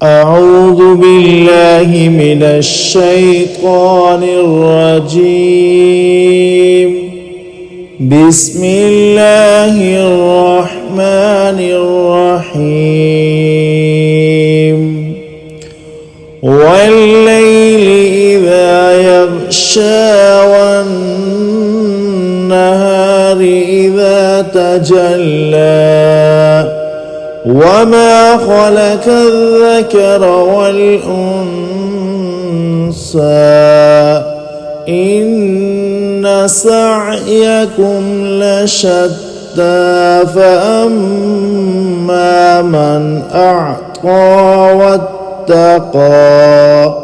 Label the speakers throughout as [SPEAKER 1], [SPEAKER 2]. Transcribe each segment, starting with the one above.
[SPEAKER 1] أعوذ بالله من الشيطان الرجيم. بسم الله الرحمن الرحيم. والليل إذا يغشى والنهار إذا تجلى وما خلق الذكر والأنثى إن سعيكم لشتى فأما من أعطى واتقى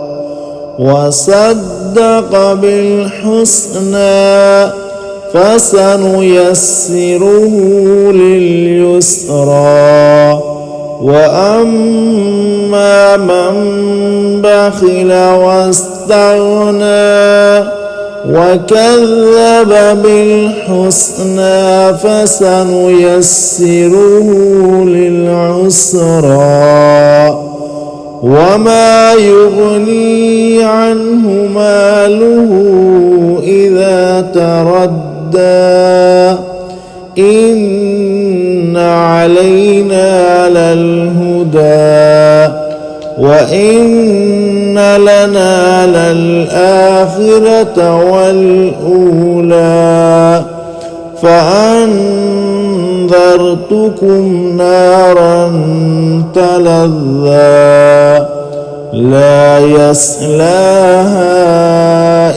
[SPEAKER 1] وصدق بالحسنى فسنيسره لليسرى وأما من بخل واستغنى وكذب بالحسنى فسنيسره للعسرى وما يغني عنه ماله إذا تردى إن علينا للهدى وإن لنا للآخرة والأولى فأنذرتكم نارا تلظى لا يصلاها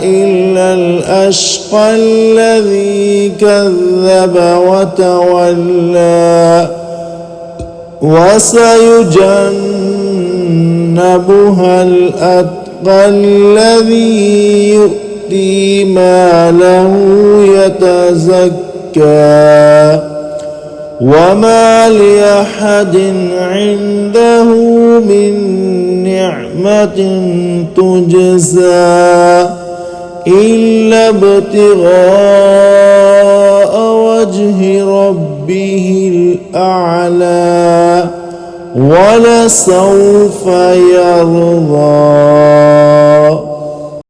[SPEAKER 1] إلا الأشقى الذي كذب وتولى وسيجنبها الأتقى الذي يؤتي ماله يتزكى وما لأحد عنده من نعمة تجزى إلا ابتغاء وجه ربه الأعلى ولسوف يرضى.